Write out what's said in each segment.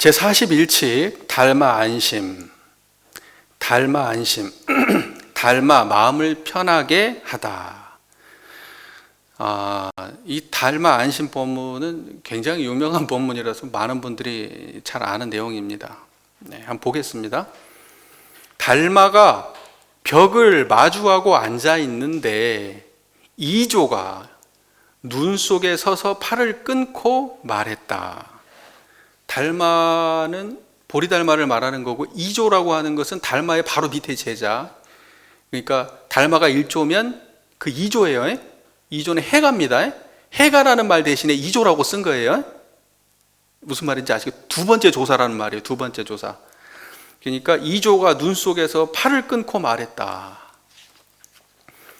제41칙 달마 안심. 달마 안심. 달마 마음을 편하게 하다. 이 달마 안심 본문은 굉장히 유명한 본문이라서 많은 분들이 잘 아는 내용입니다. 한번 보겠습니다. 달마가 벽을 마주하고 앉아 있는데 이조가 눈 속에 서서 팔을 끊고 말했다. 달마는 보리달마를 말하는 거고, 이조라고 하는 것은 달마의 바로 밑에 제자. 그러니까 달마가 1조면 그 2조예요. 2조는 해가입니다. 해가라는 말 대신에 2조라고 쓴 거예요. 무슨 말인지 아시겠죠? 두 번째 조사라는 말이에요. 두 번째 조사. 그러니까 2조가 눈 속에서 팔을 끊고 말했다.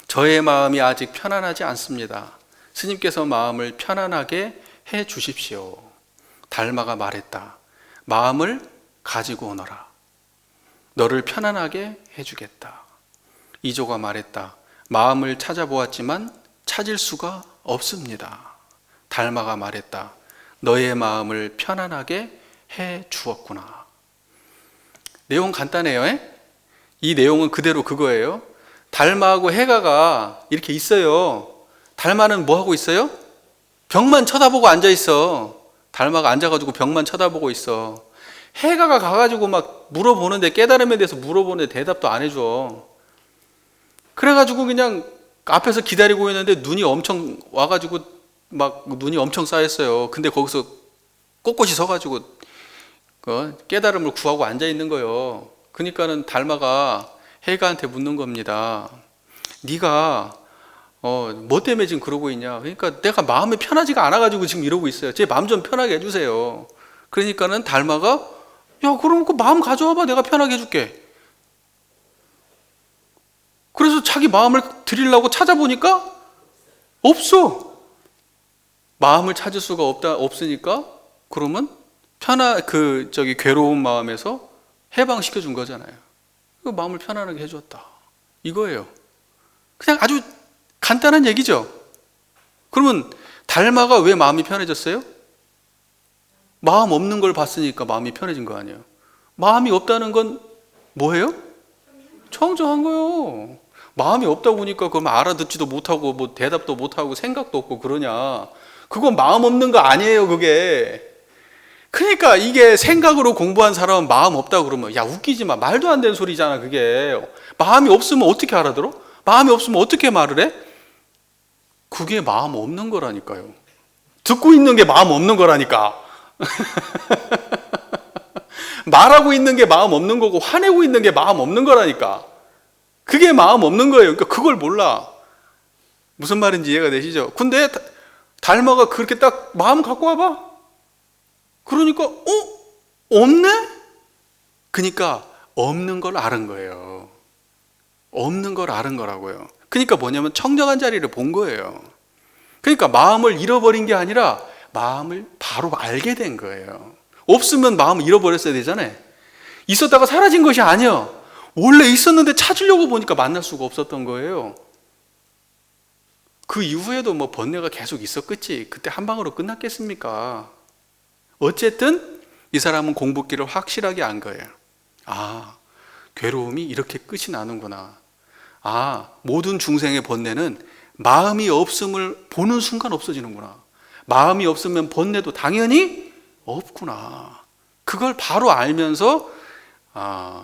저의 마음이 아직 편안하지 않습니다. 스님께서 마음을 편안하게 해 주십시오. 달마가 말했다. 마음을 가지고 오너라. 너를 편안하게 해주겠다. 이조가 말했다. 마음을 찾아보았지만 찾을 수가 없습니다. 달마가 말했다. 너의 마음을 편안하게 해 주었구나. 내용 간단해요. 이 내용은 그대로 그거예요. 달마하고 해가가 이렇게 있어요. 달마는 뭐 하고 있어요? 벽만 쳐다보고 앉아 있어. 달마가 앉아가지고 벽만 쳐다보고 있어. 해가가 가가지고 막 물어보는데, 깨달음에 대해서 물어보는데 대답도 안 해줘. 그래가지고 그냥 앞에서 기다리고 있는데 눈이 엄청 와가지고 막 눈이 엄청 쌓였어요. 근데 거기서 꼿꼿이 서가지고 깨달음을 구하고 앉아 있는 거예요. 그러니까는 달마가 해가한테 묻는 겁니다. 네가 뭐 때문에 지금 그러고 있냐? 그러니까 내가 마음이 편하지가 않아가지고 지금 이러고 있어요. 제 마음 좀 편하게 해주세요. 그러니까는 달마가, 야, 그럼 그 마음 가져와봐. 내가 편하게 해줄게. 그래서 자기 마음을 드리려고 찾아보니까 없어. 마음을 찾을 수가 없으니까 그러면 괴로운 마음에서 해방시켜 준 거잖아요. 마음을 편안하게 해줬다. 이거예요. 그냥 아주 간단한 얘기죠. 그러면 달마가 왜 마음이 편해졌어요? 마음 없는 걸 봤으니까 마음이 편해진 거 아니에요. 마음이 없다는 건 뭐예요? 청정한 거예요. 마음이 없다 보니까 그럼 알아듣지도 못하고 뭐 대답도 못하고 생각도 없고 그러냐. 그건 마음 없는 거 아니에요, 그게. 그러니까 이게 생각으로 공부한 사람은 마음 없다 그러면, 야, 웃기지 마. 말도 안 되는 소리잖아, 그게. 마음이 없으면 어떻게 알아들어? 마음이 없으면 어떻게 말을 해? 그게 마음 없는 거라니까요. 듣고 있는 게 마음 없는 거라니까. 말하고 있는 게 마음 없는 거고 화내고 있는 게 마음 없는 거라니까. 그게 마음 없는 거예요. 그러니까 그걸 몰라. 무슨 말인지 이해가 되시죠? 근데 달마가 그렇게 딱 마음 갖고 와봐. 그러니까 없네? 그러니까 없는 걸 아는 거예요. 없는 걸 아는 거라고요. 그러니까 뭐냐면 청정한 자리를 본 거예요. 그러니까 마음을 잃어버린 게 아니라 마음을 바로 알게 된 거예요. 없으면 마음을 잃어버렸어야 되잖아요. 있었다가 사라진 것이 아니야. 원래 있었는데 찾으려고 보니까 만날 수가 없었던 거예요. 그 이후에도 뭐 번뇌가 계속 있었겠지. 그때 한 방으로 끝났겠습니까? 어쨌든 이 사람은 공부길을 확실하게 안 거예요. 아, 괴로움이 이렇게 끝이 나는구나. 아, 모든 중생의 번뇌는 마음이 없음을 보는 순간 없어지는구나. 마음이 없으면 번뇌도 당연히 없구나. 그걸 바로 알면서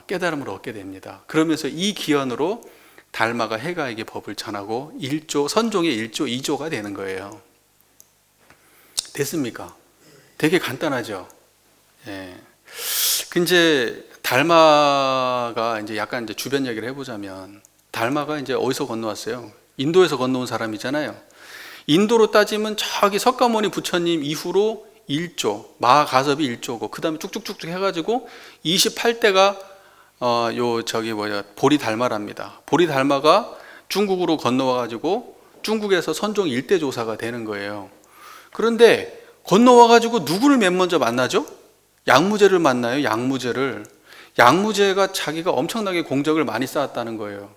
깨달음을 얻게 됩니다. 그러면서 이 기원으로 달마가 해가에게 법을 전하고 선종의 1조, 2조가 되는 거예요. 됐습니까? 되게 간단하죠. 예. 이제 달마가 이제 약간 이제 주변 얘기를 해보자면, 달마가 이제 어디서 건너왔어요? 인도에서 건너온 사람이잖아요. 인도로 따지면 저기 석가모니 부처님 이후로 1조, 마가섭이 1조고, 그 다음에 쭉쭉쭉쭉 해가지고 28대가 보리달마랍니다. 보리달마가 중국으로 건너와가지고 중국에서 선종 일대 조사가 되는 거예요. 그런데 건너와가지고 누구를 맨 먼저 만나죠? 양무제를 만나요. 양무제가 자기가 엄청나게 공적을 많이 쌓았다는 거예요.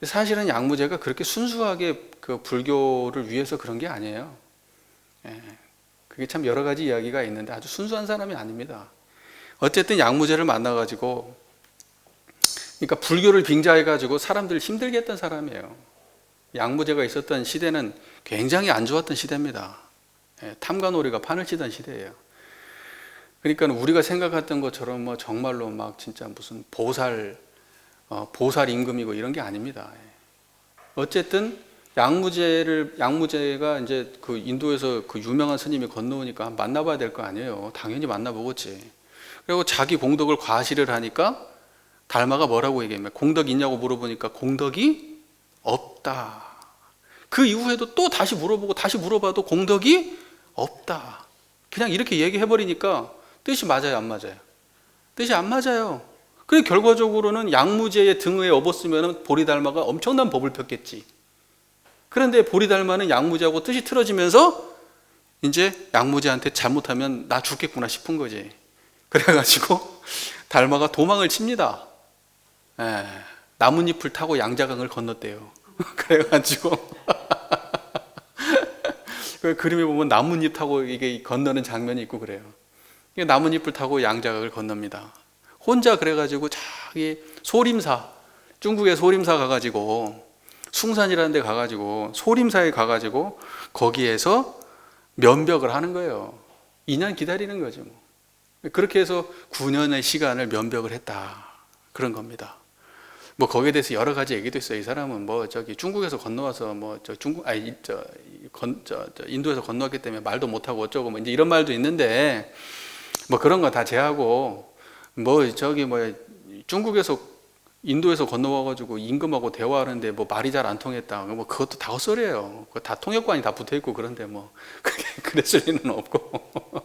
사실은 양무제가 그렇게 순수하게 그 불교를 위해서 그런 게 아니에요. 그게 참 여러 가지 이야기가 있는데 아주 순수한 사람이 아닙니다. 어쨌든 양무제를 만나가지고, 그러니까 불교를 빙자해가지고 사람들 힘들게 했던 사람이에요. 양무제가 있었던 시대는 굉장히 안 좋았던 시대입니다. 탐관오리가 판을 치던 시대예요. 그러니까 우리가 생각했던 것처럼 뭐 정말로 막 진짜 무슨 보살 임금이고 이런 게 아닙니다. 어쨌든 양무제가 이제 그 인도에서 그 유명한 스님이 건너오니까 만나봐야 될 거 아니에요. 당연히 만나보겠지. 그리고 자기 공덕을 과시를 하니까 달마가 뭐라고 얘기하면, 공덕 있냐고 물어보니까 공덕이 없다. 그 이후에도 또 다시 물어보고 다시 물어봐도 공덕이 없다. 그냥 이렇게 얘기해버리니까 뜻이 맞아요, 안 맞아요? 뜻이 안 맞아요. 그래 결과적으로는 양무제의 등에 업었으면 보리달마가 엄청난 법을 폈겠지. 그런데 보리달마는 양무제하고 뜻이 틀어지면서 이제 양무제한테 잘못하면 나 죽겠구나 싶은 거지. 그래가지고 달마가 도망을 칩니다. 나뭇잎을 타고 양자강을 건넜대요. 그래가지고 그 그림에 보면 나뭇잎 타고 이게 건너는 장면이 있고 그래요. 나뭇잎을 타고 양자강을 건넙니다. 혼자 그래가지고 자기 소림사, 중국의 소림사 가가지고 숭산이라는 데 가가지고 소림사에 가가지고 거기에서 면벽을 하는 거예요. 2년 기다리는 거죠. 그렇게 해서 9년의 시간을 면벽을 했다. 그런 겁니다. 뭐 거기에 대해서 여러 가지 얘기도 있어요. 이 사람은 뭐 저기 중국에서 건너와서 뭐 인도에서 건너왔기 때문에 말도 못하고 어쩌고 뭐 이제 이런 말도 있는데, 뭐 그런 거 다 제하고 뭐 저기 뭐 중국에서 인도에서 건너와가지고 임금하고 대화하는데 뭐 말이 잘 안 통했다. 뭐 그것도 다 헛소리예요. 다 통역관이 다 붙어 있고 그런데 뭐 그게 그랬을 리는 없고.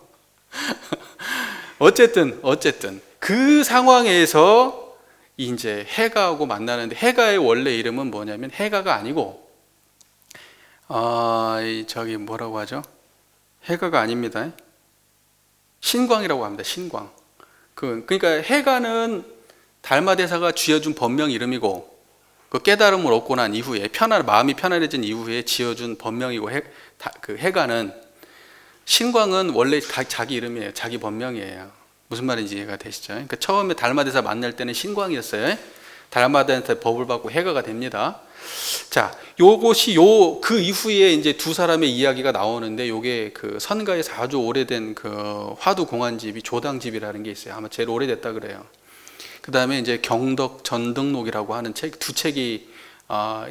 어쨌든 그 상황에서 이제 해가하고 만나는데, 해가의 원래 이름은 뭐냐면 해가가 아니고 저기 뭐라고 하죠? 해가가 아닙니다. 신광이라고 합니다. 신광. 그러니까 해가는 달마대사가 쥐어준 법명 이름이고, 그 깨달음을 얻고 난 이후에 마음이 편안해진 이후에 지어준 법명이고, 그 해가는, 신광은 원래 자기 이름이에요. 자기 본명이에요. 무슨 말인지 이해가 되시죠? 그러니까 처음에 달마대사 만날 때는 신광이었어요. 달마대사한테 법을 받고 해가가 됩니다. 자, 요것이 그 이후에 이제 두 사람의 이야기가 나오는데, 요게 그 선가에서 아주 오래된 그 화두 공안집이 조당집이라는 게 있어요. 아마 제일 오래됐다 그래요. 그 다음에 이제 경덕 전등록이라고 하는 두 책이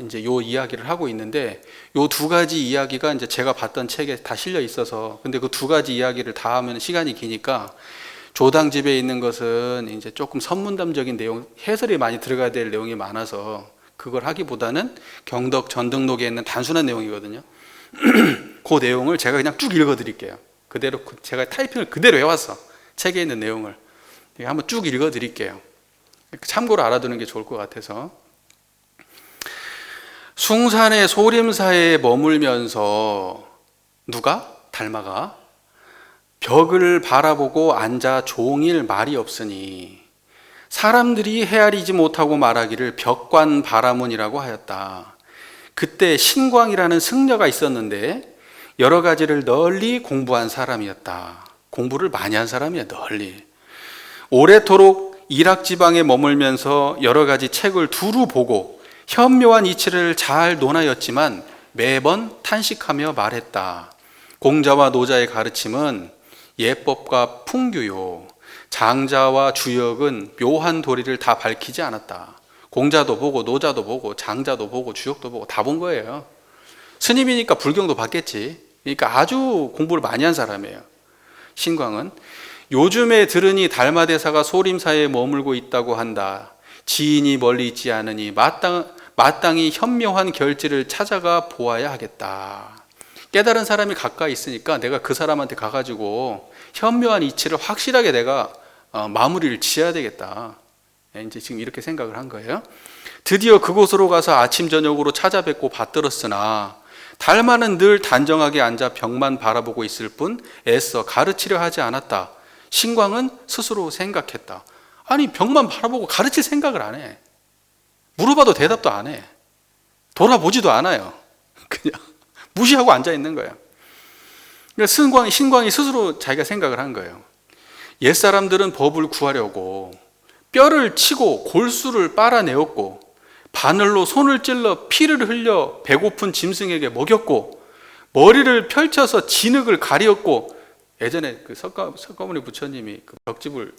이제 요 이야기를 하고 있는데, 요 두 가지 이야기가 이제 제가 봤던 책에 다 실려 있어서, 근데 그 두 가지 이야기를 다 하면 시간이 기니까 조당집에 있는 것은 이제 조금 선문담적인 내용, 해설이 많이 들어가야 될 내용이 많아서 그걸 하기보다는 경덕 전등록에 있는 단순한 내용이거든요. 그 내용을 제가 그냥 쭉 읽어 드릴게요. 그대로 제가 타이핑을 그대로 해왔어. 책에 있는 내용을 한번 쭉 읽어 드릴게요. 참고로 알아두는 게 좋을 것 같아서. 숭산의 소림사에 머물면서 누가? 달마가 벽을 바라보고 앉아 종일 말이 없으니 사람들이 헤아리지 못하고 말하기를 벽관 바라문이라고 하였다. 그때 신광이라는 승려가 있었는데 여러 가지를 널리 공부한 사람이었다. 공부를 많이 한 사람이야, 널리. 오래도록 이락지방에 머물면서 여러 가지 책을 두루 보고 현묘한 이치를 잘 논하였지만 매번 탄식하며 말했다. 공자와 노자의 가르침은 예법과 풍규요, 장자와 주역은 묘한 도리를 다 밝히지 않았다. 공자도 보고 노자도 보고 장자도 보고 주역도 보고 다 본 거예요. 스님이니까 불경도 봤겠지. 그러니까 아주 공부를 많이 한 사람이에요. 신광은 요즘에 들으니 달마대사가 소림사에 머물고 있다고 한다. 지인이 멀리 있지 않으니 마땅히 현묘한 결지를 찾아가 보아야 하겠다. 깨달은 사람이 가까이 있으니까 내가 그 사람한테 가가지고 현묘한 이치를 확실하게 내가 마무리를 지어야 되겠다. 이제 지금 이렇게 생각을 한 거예요. 드디어 그곳으로 가서 아침 저녁으로 찾아뵙고 받들었으나 달마는 늘 단정하게 앉아 벽만 바라보고 있을 뿐 애써 가르치려 하지 않았다. 신광은 스스로 생각했다. 아니, 벽만 바라보고 가르칠 생각을 안 해. 물어봐도 대답도 안 해. 돌아보지도 않아요. 그냥 무시하고 앉아 있는 거예요. 그러니까 신광이 스스로 자기가 생각을 한 거예요. 옛사람들은 법을 구하려고 뼈를 치고 골수를 빨아내었고 바늘로 손을 찔러 피를 흘려 배고픈 짐승에게 먹였고 머리를 펼쳐서 진흙을 가리었고, 예전에 그 석가모니 부처님이 그 벽집을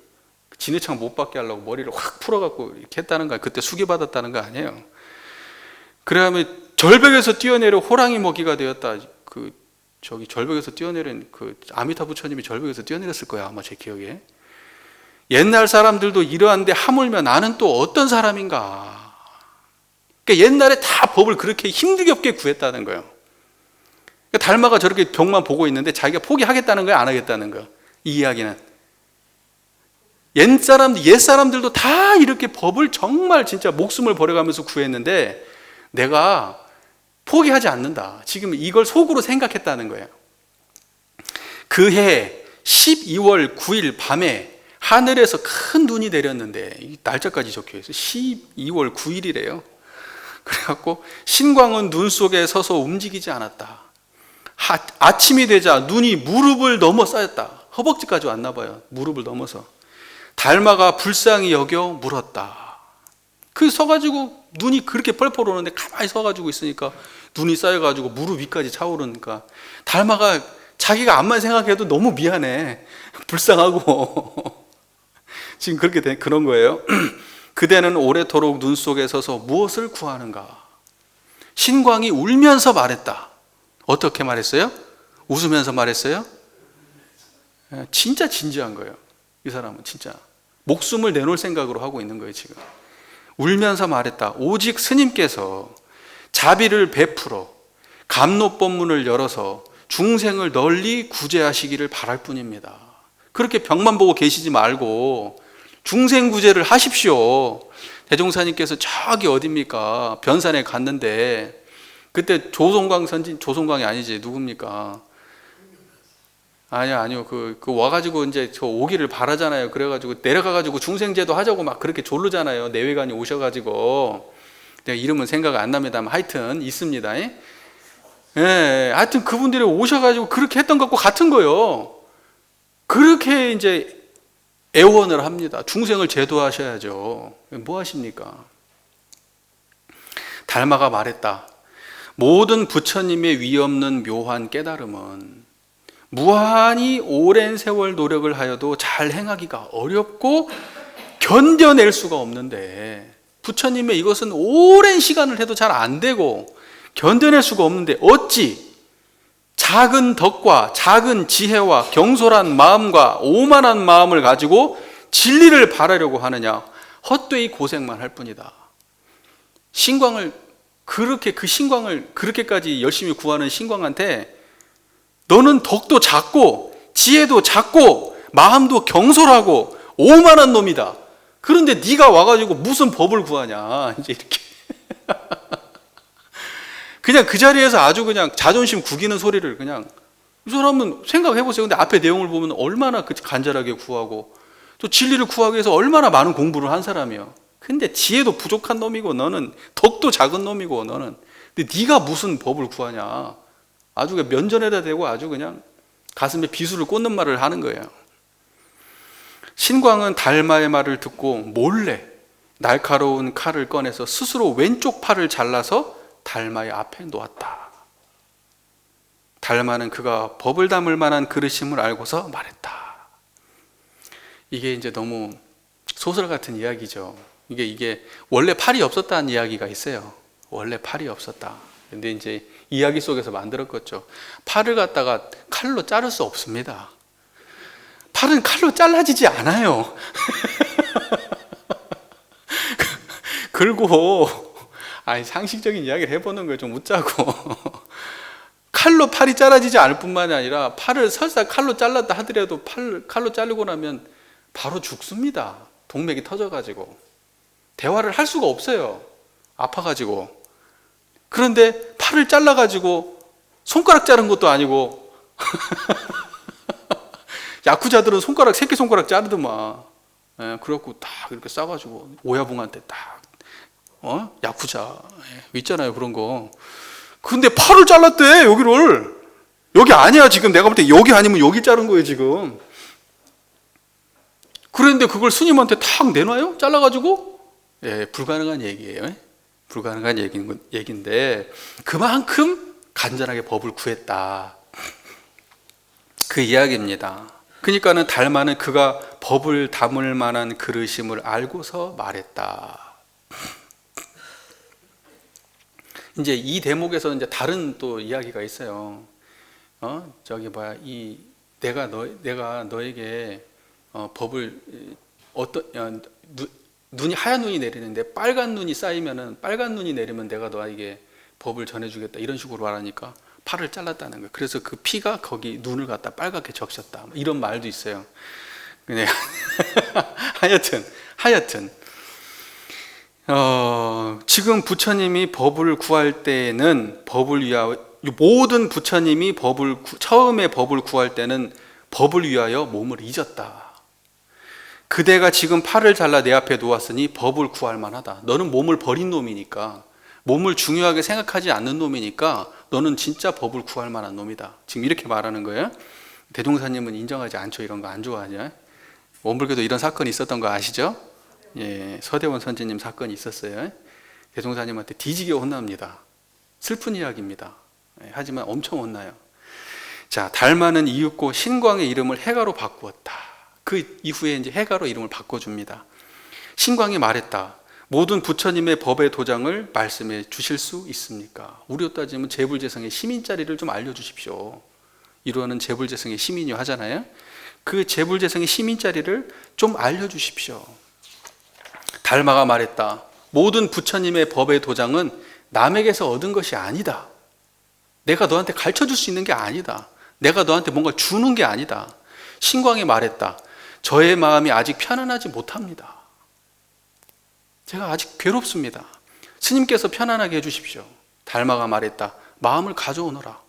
진흙창 못 받게 하려고 머리를 확 풀어갖고 이렇게 했다는 거, 그때 수기받았다는 거 아니에요. 그러면 절벽에서 뛰어내려 호랑이 먹이가 되었다. 절벽에서 뛰어내린 아미타 부처님이 절벽에서 뛰어내렸을 거야, 아마 제 기억에. 옛날 사람들도 이러한데 하물며 나는 또 어떤 사람인가. 그러니까 옛날에 다 법을 그렇게 힘들게 없게 구했다는 거예요. 그러니까 달마가 저렇게 벽만 보고 있는데 자기가 포기하겠다는 거야, 안 하겠다는 거야. 이 이야기는 옛사람들도 다 이렇게 법을 정말 진짜 목숨을 버려가면서 구했는데 내가 포기하지 않는다. 지금 이걸 속으로 생각했다는 거예요. 그해 12월 9일 밤에 하늘에서 큰 눈이 내렸는데, 이 날짜까지 적혀 있어요. 12월 9일이래요. 그래갖고 신광은 눈 속에 서서 움직이지 않았다. 아침이 되자 눈이 무릎을 넘어 쌓였다. 허벅지까지 왔나 봐요. 무릎을 넘어서. 달마가 불쌍히 여겨 물었다. 서가지고 눈이 그렇게 펄펄 오는데 가만히 서가지고 있으니까 눈이 쌓여가지고 무릎 위까지 차오르니까 달마가 자기가 암만 생각해도 너무 미안해. 불쌍하고. 지금 그렇게 그런 거예요. 그대는 오래도록 눈 속에 서서 무엇을 구하는가? 신광이 울면서 말했다. 어떻게 말했어요? 웃으면서 말했어요? 진짜 진지한 거예요. 이 사람은 진짜 목숨을 내놓을 생각으로 하고 있는 거예요, 지금. 울면서 말했다. 오직 스님께서 자비를 베풀어 감로법문을 열어서 중생을 널리 구제하시기를 바랄 뿐입니다. 그렇게 벽만 보고 계시지 말고 중생 구제를 하십시오. 대종사님께서 저기 어딥니까? 변산에 갔는데 그때 조송광이 아니지, 누굽니까? 아니요. 와가지고 이제 저 오기를 바라잖아요. 그래가지고 내려가가지고 중생제도 하자고 막 그렇게 졸르잖아요. 내외관이 오셔가지고. 내가 이름은 생각 안 납니다만 하여튼 있습니다. 예, 하여튼 그분들이 오셔가지고 그렇게 했던 것과 같은 거예요. 그렇게 이제 애원을 합니다. 중생을 제도하셔야죠. 뭐 하십니까? 달마가 말했다. 모든 부처님의 위 없는 묘한 깨달음은 무한히 오랜 세월 노력을 하여도 잘 행하기가 어렵고 견뎌낼 수가 없는데, 부처님의 이것은 오랜 시간을 해도 잘 안 되고 견뎌낼 수가 없는데 어찌 작은 덕과 작은 지혜와 경솔한 마음과 오만한 마음을 가지고 진리를 바라려고 하느냐. 헛되이 고생만 할 뿐이다. 신광을 그렇게까지 열심히 구하는 신광한테 너는 덕도 작고 지혜도 작고 마음도 경솔하고 오만한 놈이다. 그런데 네가 와가지고 무슨 법을 구하냐. 이제 이렇게 그냥 그 자리에서 아주 그냥 자존심 구기는 소리를 그냥. 이 사람은 생각해보세요. 근데 앞에 내용을 보면 얼마나 간절하게 구하고 또 진리를 구하기 위해서 얼마나 많은 공부를 한 사람이에요. 근데 지혜도 부족한 놈이고 너는 덕도 작은 놈이고 너는, 근데 네가 무슨 법을 구하냐. 아주 면전에다 대고 아주 그냥 가슴에 비수를 꽂는 말을 하는 거예요. 신광은 달마의 말을 듣고 몰래 날카로운 칼을 꺼내서 스스로 왼쪽 팔을 잘라서 달마의 앞에 놓았다. 달마는 그가 법을 담을 만한 그릇임을 알고서 말했다. 이게 이제 너무 소설 같은 이야기죠. 이게 원래 팔이 없었다는 이야기가 있어요. 원래 팔이 없었다. 근데 이제 이야기 속에서 만들었겠죠. 팔을 갖다가 칼로 자를 수 없습니다. 팔은 칼로 잘라지지 않아요. 그리고 상식적인 이야기를 해보는 걸 좀 웃자고. 칼로 팔이 잘라지지 않을 뿐만이 아니라 팔을 설사 칼로 잘랐다 하더라도 칼로 자르고 나면 바로 죽습니다. 동맥이 터져가지고 대화를 할 수가 없어요. 아파가지고. 그런데 팔을 잘라가지고 손가락 자른 것도 아니고 야쿠자들은 새끼손가락 자르더만. 그래갖고 딱 이렇게 싸가지고 오야붕한테 딱 야쿠자 있잖아요, 그런 거. 근데 팔을 잘랐대. 여기 아니야. 지금 내가 볼 때 여기 아니면 여기 자른 거예요, 지금. 그런데 그걸 스님한테 탁 내놔요? 잘라가지고? 예, 불가능한 얘기예요. 불가능한 얘기인데 그만큼 간절하게 법을 구했다, 그 이야기입니다. 그러니까는 달마는 그가 법을 담을 만한 그릇임을 알고서 말했다. 이제 이 대목에서 이제 다른 또 이야기가 있어요. 저기 뭐야, 내가 너에게 법을 눈이 하얀 눈이 내리는데 빨간 눈이 쌓이면은, 빨간 눈이 내리면 내가 너에게 법을 전해주겠다, 이런 식으로 말하니까 팔을 잘랐다는 거예요. 그래서 그 피가 거기 눈을 갖다 빨갛게 적셨다, 이런 말도 있어요. 그냥 하여튼 지금 부처님이 법을 구할 때에는 법을 위하여, 모든 부처님이 처음에 법을 구할 때는 법을 위하여 몸을 잊었다. 그대가 지금 팔을 잘라 내 앞에 놓았으니 법을 구할 만하다. 너는 몸을 버린 놈이니까, 몸을 중요하게 생각하지 않는 놈이니까 너는 진짜 법을 구할 만한 놈이다. 지금 이렇게 말하는 거예요. 대종사님은 인정하지 않죠. 이런 거 안 좋아하냐? 원불교도 이런 사건이 있었던 거 아시죠? 예, 서대원 선지님 사건이 있었어요. 대종사님한테 뒤지게 혼납니다. 슬픈 이야기입니다. 예, 하지만 엄청 혼나요. 자, 달마는 이윽고 신광의 이름을 해가로 바꾸었다. 그 이후에 이제 해가로 이름을 바꿔줍니다. 신광이 말했다. 모든 부처님의 법의 도장을 말씀해 주실 수 있습니까? 우리로 따지면 재불재성의 시민자리를 좀 알려주십시오. 이루어는 재불재성의 시민이 하잖아요. 그 재불재성의 시민자리를 좀 알려주십시오. 달마가 말했다. 모든 부처님의 법의 도장은 남에게서 얻은 것이 아니다. 내가 너한테 가르쳐줄 수 있는 게 아니다. 내가 너한테 뭔가 주는 게 아니다. 신광이 말했다. 저의 마음이 아직 편안하지 못합니다. 제가 아직 괴롭습니다. 스님께서 편안하게 해주십시오. 달마가 말했다. 마음을 가져오너라.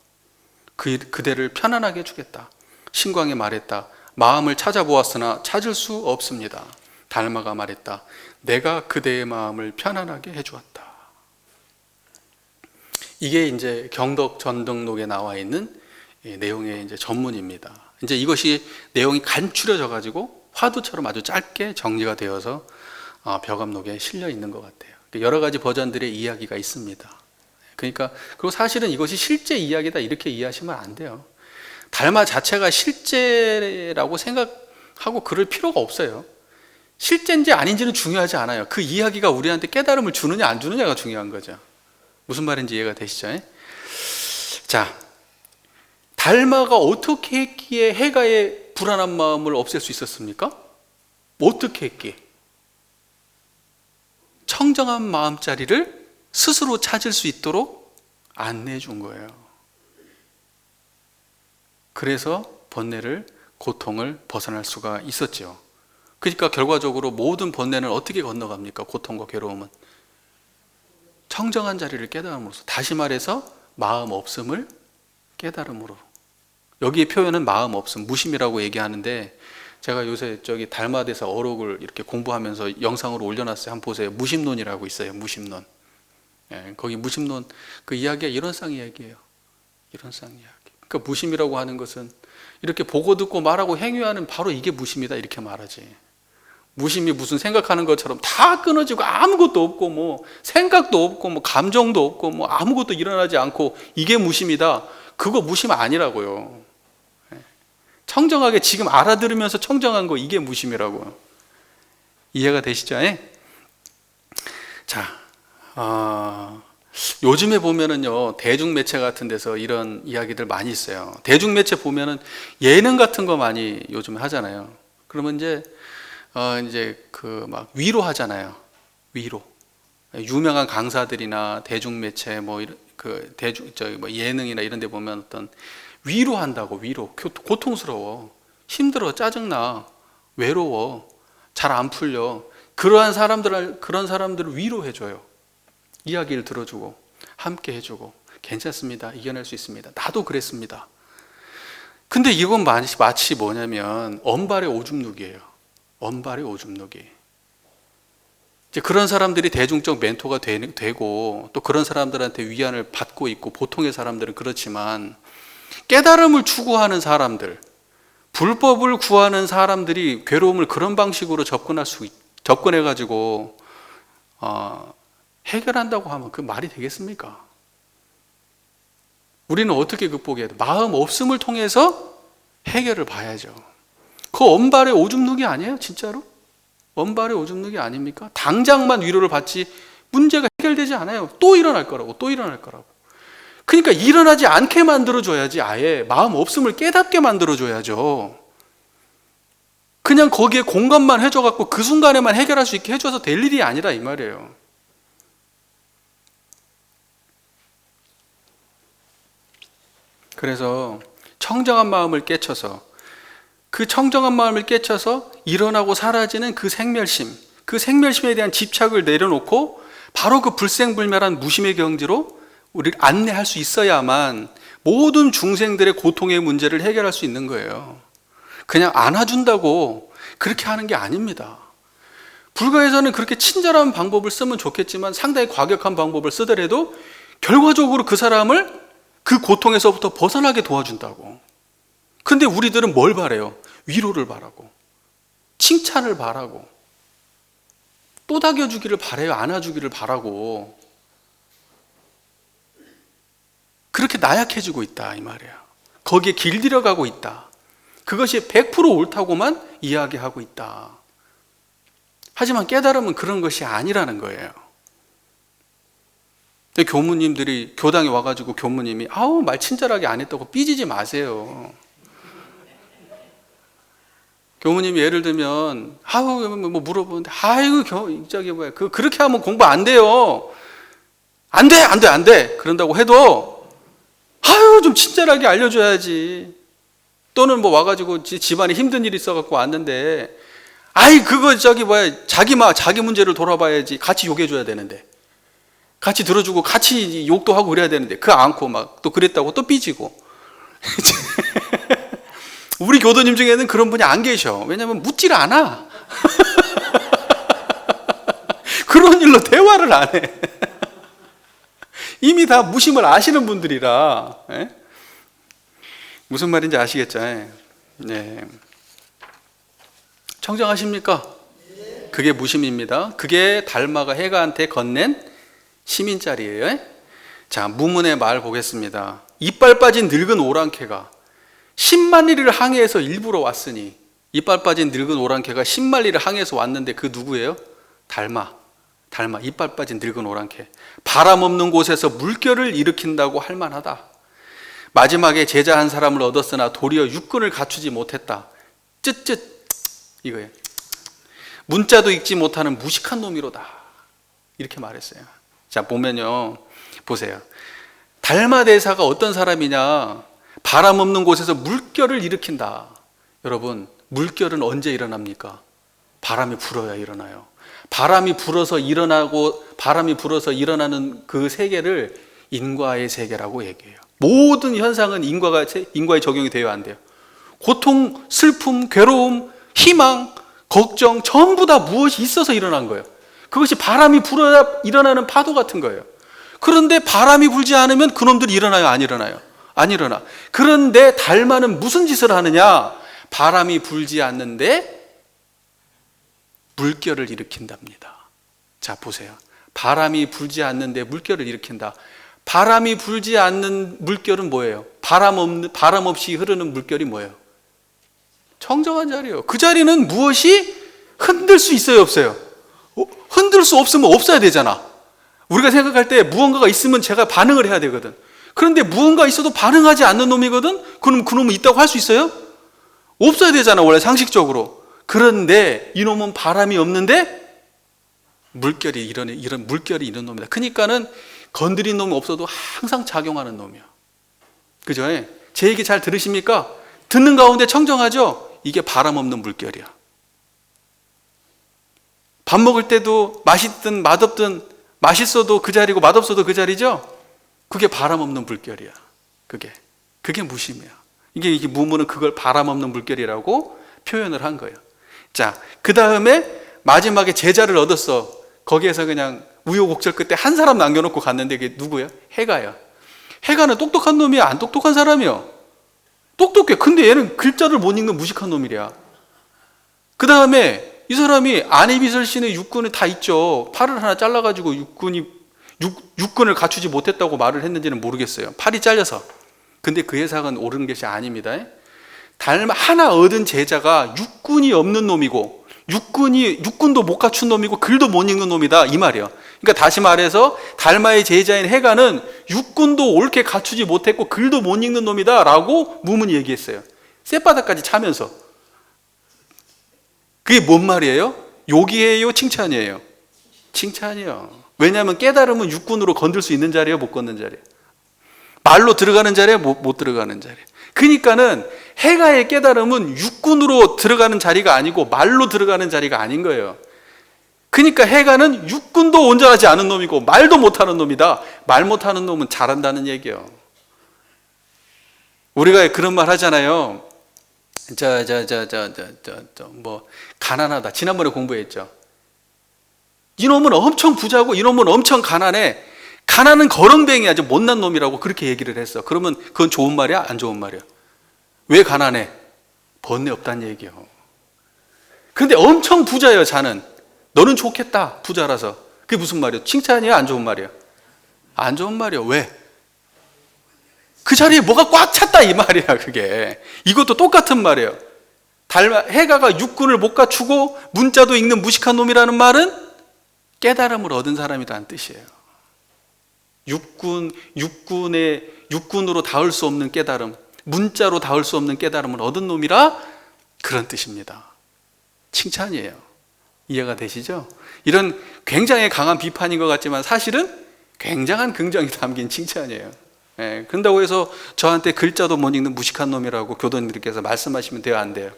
그대를 편안하게 해주겠다. 신광이 말했다. 마음을 찾아보았으나 찾을 수 없습니다. 달마가 말했다. 내가 그대의 마음을 편안하게 해주었다. 이게 이제 경덕 전등록에 나와 있는 내용의 이제 전문입니다. 이제 이것이 내용이 간추려져 가지고 화두처럼 아주 짧게 정리가 되어서 벼감록에 실려 있는 것 같아요. 여러 가지 버전들의 이야기가 있습니다. 그러니까, 그리고 사실은 이것이 실제 이야기다 이렇게 이해하시면 안 돼요. 달마 자체가 실제라고 생각하고 그럴 필요가 없어요. 실제인지 아닌지는 중요하지 않아요. 그 이야기가 우리한테 깨달음을 주느냐 안 주느냐가 중요한 거죠. 무슨 말인지 이해가 되시죠? 자, 달마가 어떻게 했기에 해가의 불안한 마음을 없앨 수 있었습니까? 어떻게 했기에? 청정한 마음자리를 스스로 찾을 수 있도록 안내해 준 거예요. 그래서 번뇌를, 고통을 벗어날 수가 있었죠. 그러니까 결과적으로 모든 번뇌는 어떻게 건너갑니까? 고통과 괴로움은 청정한 자리를 깨달음으로써, 다시 말해서 마음 없음을 깨달음으로. 여기에 표현은 마음 없음, 무심이라고 얘기하는데, 제가 요새 저기 달마대사 어록을 이렇게 공부하면서 영상으로 올려놨어요. 한번 보세요. 무심론이라고 있어요. 무심론. 예, 거기 무심론 그 이야기가 이런 쌍 이야기예요. 이런 쌍 이야기. 그러니까 무심이라고 하는 것은 이렇게 보고 듣고 말하고 행위하는, 바로 이게 무심이다 이렇게 말하지. 무심이 무슨 생각하는 것처럼 다 끊어지고 아무것도 없고 뭐 생각도 없고 뭐 감정도 없고 뭐 아무것도 일어나지 않고 이게 무심이다. 그거 무심 아니라고요. 청정하게 지금 알아들으면서 청정한 거, 이게 무심이라고. 이해가 되시죠? 자, 요즘에 보면은요, 대중매체 같은 데서 이런 이야기들 많이 있어요. 대중매체 보면은 예능 같은 거 많이 요즘 하잖아요. 그러면 이제 그 막 위로하잖아요. 위로. 유명한 강사들이나 대중매체 뭐 예능이나 이런 데 보면 어떤 위로한다고. 위로. 고통스러워, 힘들어, 짜증나, 외로워, 잘 안 풀려. 그런 사람들을 위로해줘요. 이야기를 들어주고 함께 해주고, 괜찮습니다, 이겨낼 수 있습니다, 나도 그랬습니다. 근데 이건 마치 뭐냐면 언발의 오줌누기예요. 언발의 오줌누기. 이제 그런 사람들이 대중적 멘토가 되고 또 그런 사람들한테 위안을 받고 있고, 보통의 사람들은 그렇지만 깨달음을 추구하는 사람들, 불법을 구하는 사람들이 괴로움을 그런 방식으로 접근해가지고 해결한다고 하면 그 말이 되겠습니까? 우리는 어떻게 극복해야 돼? 마음 없음을 통해서 해결을 봐야죠. 그 언발의 오줌 누기 아니에요? 진짜로? 언발의 오줌 누기 아닙니까? 당장만 위로를 받지 문제가 해결되지 않아요. 또 일어날 거라고, 또 일어날 거라고. 그러니까 일어나지 않게 만들어줘야지. 아예 마음 없음을 깨닫게 만들어줘야죠. 그냥 거기에 공감만 해줘갖고 그 순간에만 해결할 수 있게 해줘서 될 일이 아니라 이 말이에요. 그래서 청정한 마음을 깨쳐서, 그 청정한 마음을 깨쳐서 일어나고 사라지는 그 생멸심에 대한 집착을 내려놓고 바로 그 불생불멸한 무심의 경지로 우리를 안내할 수 있어야만 모든 중생들의 고통의 문제를 해결할 수 있는 거예요. 그냥 안아준다고 그렇게 하는 게 아닙니다. 불가에서는 그렇게 친절한 방법을 쓰면 좋겠지만 상당히 과격한 방법을 쓰더라도 결과적으로 그 사람을 그 고통에서부터 벗어나게 도와준다고. 근데 우리들은 뭘 바래요? 위로를 바라고, 칭찬을 바라고, 또닥여주기를 바래요? 안아주기를 바라고. 그렇게 나약해지고 있다 이 말이야. 거기에 길들여가고 있다. 그것이 100% 옳다고만 이야기하고 있다. 하지만 깨달음은 그런 것이 아니라는 거예요. 교무님들이 교당에 와가지고 교무님이 아우 말 친절하게 안 했다고 삐지지 마세요. 교무님이 예를 들면 아우 뭐 물어보는데 아이고 저기 뭐야 그렇게 하면 공부 안 돼요. 안 돼. 그런다고 해도 아유 좀 친절하게 알려줘야지. 또는 뭐 와가지고 집안에 힘든 일이 있어갖고 왔는데 아이 그거 저기 뭐야 자기 문제를 돌아봐야지. 같이 욕해줘야 되는데, 같이 들어주고 같이 욕도 하고 그래야 되는데 그거 않고 막 또 그랬다고 또 삐지고. 우리 교도님 중에는 그런 분이 안 계셔. 왜냐면 묻질 않아. 그런 일로 대화를 안 해. 이미 다 무심을 아시는 분들이라. 예? 무슨 말인지 아시겠죠? 네. 청정하십니까? 그게 무심입니다. 그게 달마가 해가한테 건넨 시민짤이에요. 자, 무문의 말 보겠습니다. 이빨 빠진 늙은 오랑캐가 10만 리를 항해해서 일부러 왔으니, 이빨 빠진 늙은 오랑캐가 10만 리를 항해해서 왔는데 그 누구예요? 달마, 이빨 빠진 늙은 오랑캐. 바람 없는 곳에서 물결을 일으킨다고 할 만하다. 마지막에 제자 한 사람을 얻었으나 도리어 육근을 갖추지 못했다. 이거예요. 문자도 읽지 못하는 무식한 놈이로다. 이렇게 말했어요. 자, 보면요. 보세요. 달마 대사가 어떤 사람이냐? 바람 없는 곳에서 물결을 일으킨다. 여러분, 물결은 언제 일어납니까? 바람이 불어야 일어나요. 바람이 불어서 일어나는 그 세계를 인과의 세계라고 얘기해요. 모든 현상은 인과에 적용이 되어야 안 돼요. 고통, 슬픔, 괴로움, 희망, 걱정 전부 다 무엇이 있어서 일어난 거예요. 그것이 바람이 불어야 일어나는 파도 같은 거예요. 그런데 바람이 불지 않으면 그놈들이 일어나요? 안 일어나요? 안 일어나. 그런데 달마는 무슨 짓을 하느냐? 바람이 불지 않는데 물결을 일으킨답니다. 자, 보세요. 바람이 불지 않는데 물결을 일으킨다. 바람이 불지 않는 물결은 뭐예요? 바람 없이 흐르는 물결이 뭐예요? 청정한 자리예요. 그 자리는 무엇이 흔들 수 있어요, 없어요? 흔들 수 없으면 없어야 되잖아. 우리가 생각할 때 무언가가 있으면 제가 반응을 해야 되거든. 그런데 무언가 있어도 반응하지 않는 놈이거든? 그럼 그놈은 있다고 할 수 있어요? 없어야 되잖아, 원래 상식적으로. 그런데 이놈은 바람이 없는데 물결이 물결이 이런 놈이다. 그러니까는 건드린 놈이 없어도 항상 작용하는 놈이야. 그죠? 제 얘기 잘 들으십니까? 듣는 가운데 청정하죠? 이게 바람 없는 물결이야. 밥 먹을 때도 맛있든 맛없든, 맛있어도 그 자리고 맛없어도 그 자리죠? 그게 바람 없는 물결이야. 그게 무심이야. 이게 무문은 그걸 바람 없는 물결이라고 표현을 한 거예요. 자, 그 다음에 마지막에 제자를 얻었어. 거기에서 그냥 우여곡절 끝에 한 사람 남겨놓고 갔는데 그게 누구야? 해가야. 해가는 똑똑한 놈이야? 안 똑똑한 사람이요? 똑똑해. 근데 얘는 글자를 못 읽는 무식한 놈이랴. 그 다음에 이 사람이 안희비설신의 육군이 다 있죠. 팔을 하나 잘라가지고 육군을 갖추지 못했다고 말을 했는지는 모르겠어요. 팔이 잘려서. 근데 그 해석은 옳은 것이 아닙니다. 하나 얻은 제자가 육군이 없는 놈이고 육군도 못 갖춘 놈이고 글도 못 읽는 놈이다 이 말이에요. 그러니까 다시 말해서 달마의 제자인 해가는 육군도 옳게 갖추지 못했고 글도 못 읽는 놈이다 라고 무문이 얘기했어요. 쌔바닥까지 차면서. 그게 뭔 말이에요? 욕이에요? 칭찬이에요? 칭찬이에요. 왜냐하면 깨달음은 육군으로 건들 수 있는 자리예요? 못 건는 자리예요? 말로 들어가는 자리예요? 못 들어가는 자리예요? 그러니까는 해가의 깨달음은 육군으로 들어가는 자리가 아니고 말로 들어가는 자리가 아닌 거예요. 그러니까 해가는 육군도 온전하지 않은 놈이고 말도 못하는 놈이다. 말 못하는 놈은 잘한다는 얘기예요. 우리가 그런 말 하잖아요. 가난하다. 지난번에 공부했죠. 이놈은 엄청 부자고 이놈은 엄청 가난해. 가난은 거렁뱅이 아주 못난 놈이라고 그렇게 얘기를 했어. 그러면 그건 좋은 말이야? 안 좋은 말이야? 왜 가난해? 번뇌 없다는 얘기예요. 근데 엄청 부자예요, 자는. 너는 좋겠다, 부자라서. 그게 무슨 말이에요? 칭찬이야? 안 좋은 말이야? 안 좋은 말이야. 왜? 그 자리에 뭐가 꽉 찼다 이 말이야. 그게 이것도 똑같은 말이에요. 해가가 육군을 못 갖추고 문자도 읽는 무식한 놈이라는 말은 깨달음을 얻은 사람이라는 뜻이에요. 육군으로 닿을 수 없는 깨달음, 문자로 닿을 수 없는 깨달음을 얻은 놈이라 그런 뜻입니다. 칭찬이에요. 이해가 되시죠? 이런 굉장히 강한 비판인 것 같지만 사실은 굉장한 긍정이 담긴 칭찬이에요. 그런다고 해서 저한테 글자도 못 읽는 무식한 놈이라고 교도님들께서 말씀하시면 돼요, 안 돼요?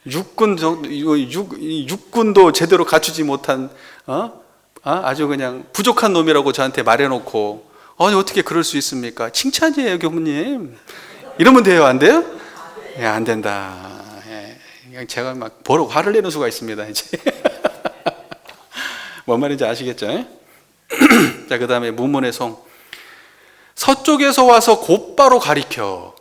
육군도 제대로 갖추지 못한 아주 그냥 부족한 놈이라고 저한테 말해놓고 아니 어떻게 그럴 수 있습니까? 칭찬이에요, 교수님. 이러면 돼요, 안 돼요? 안 된다. 그냥 제가 막 화를 내는 수가 있습니다, 이제. 뭔 말인지 아시겠죠? 자, 그 다음에 무문의 송. 서쪽에서 와서 곧바로 가리켜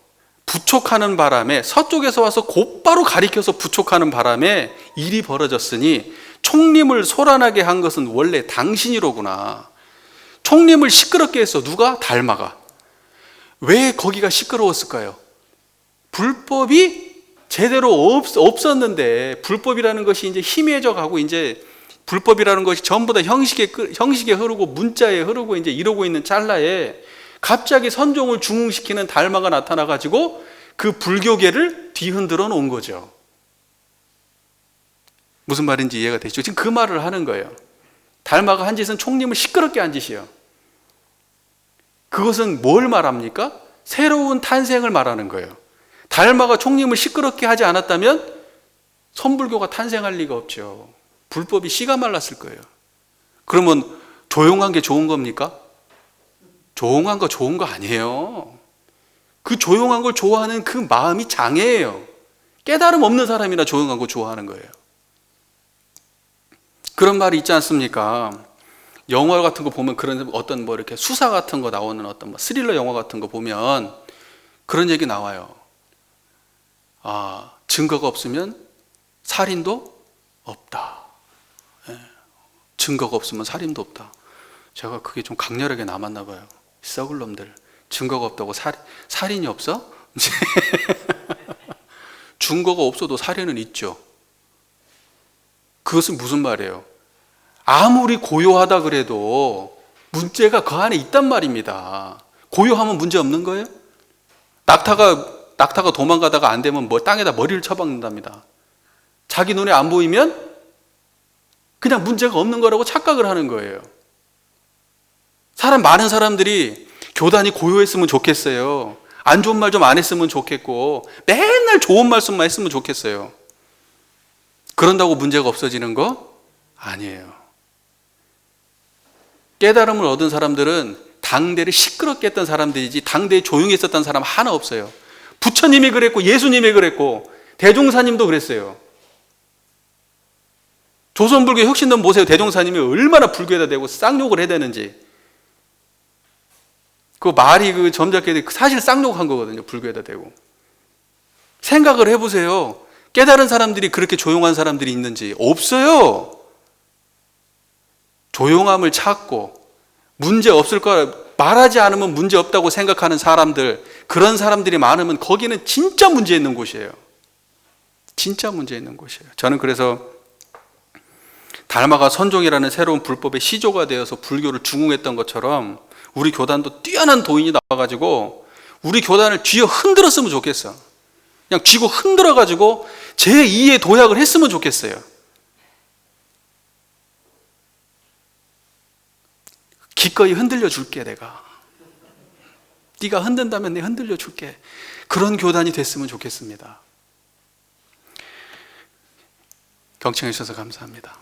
부촉하는 바람에, 서쪽에서 와서 곧바로 가리켜서 부촉하는 바람에 일이 벌어졌으니 총림을 소란하게 한 것은 원래 당신이로구나. 총림을 시끄럽게 했어. 누가? 달마가. 왜 거기가 시끄러웠을까요? 불법이 제대로 없었는데, 불법이라는 것이 이제 희미해져 가고, 이제 불법이라는 것이 전부 다 형식에 흐르고 문자에 흐르고 이제 이러고 있는 찰나에 갑자기 선종을 중흥시키는 달마가 나타나 가지고 그 불교계를 뒤흔들어 놓은 거죠. 무슨 말인지 이해가 되시죠? 지금 그 말을 하는 거예요. 달마가 한 짓은 총림을 시끄럽게 한 짓이에요. 그것은 뭘 말합니까? 새로운 탄생을 말하는 거예요. 달마가 총림을 시끄럽게 하지 않았다면 선불교가 탄생할 리가 없죠. 불법이 씨가 말랐을 거예요. 그러면 조용한 게 좋은 겁니까? 조용한 거 좋은 거 아니에요. 그 조용한 걸 좋아하는 그 마음이 장애예요. 깨달음 없는 사람이나 조용한 거 좋아하는 거예요. 그런 말이 있지 않습니까? 영화 같은 거 보면 그런 어떤 이렇게 수사 같은 거 나오는 어떤 스릴러 영화 같은 거 보면 그런 얘기 나와요. 증거가 없으면 살인도 없다. 증거가 없으면 살인도 없다. 제가 그게 좀 강렬하게 남았나 봐요. 썩을 놈들. 증거가 없다고 살인이 없어? 증거가 없어도 살인은 있죠. 그것은 무슨 말이에요? 아무리 고요하다 그래도 문제가 그 안에 있단 말입니다. 고요하면 문제 없는 거예요? 낙타가 도망가다가 안 되면 땅에다 머리를 쳐박는답니다. 자기 눈에 안 보이면 그냥 문제가 없는 거라고 착각을 하는 거예요. 많은 사람들이 교단이 고요했으면 좋겠어요. 안 좋은 말 좀 안 했으면 좋겠고 맨날 좋은 말씀만 했으면 좋겠어요. 그런다고 문제가 없어지는 거 아니에요. 깨달음을 얻은 사람들은 당대를 시끄럽게 했던 사람들이지 당대에 조용히 있었던 사람 하나 없어요. 부처님이 그랬고 예수님이 그랬고 대종사님도 그랬어요. 조선불교 혁신론 보세요. 대종사님이 얼마나 불교에다 대고 쌍욕을 해대는지. 그 말이 그 점잖게 사실 쌍욕한 거거든요. 불교에다 대고. 생각을 해보세요. 깨달은 사람들이 그렇게 조용한 사람들이 있는지. 없어요. 조용함을 찾고 문제 없을 거라 말하지 않으면 문제 없다고 생각하는 사람들, 그런 사람들이 많으면 거기는 진짜 문제 있는 곳이에요. 진짜 문제 있는 곳이에요. 저는 그래서 달마가 선종이라는 새로운 불법의 시조가 되어서 불교를 중흥했던 것처럼 우리 교단도 뛰어난 도인이 나와가지고 우리 교단을 쥐어 흔들었으면 좋겠어. 그냥 쥐고 흔들어가지고 제2의 도약을 했으면 좋겠어요. 기꺼이 흔들려 줄게. 내가 네가 흔든다면 내가 흔들려 줄게. 그런 교단이 됐으면 좋겠습니다. 경청해 주셔서 감사합니다.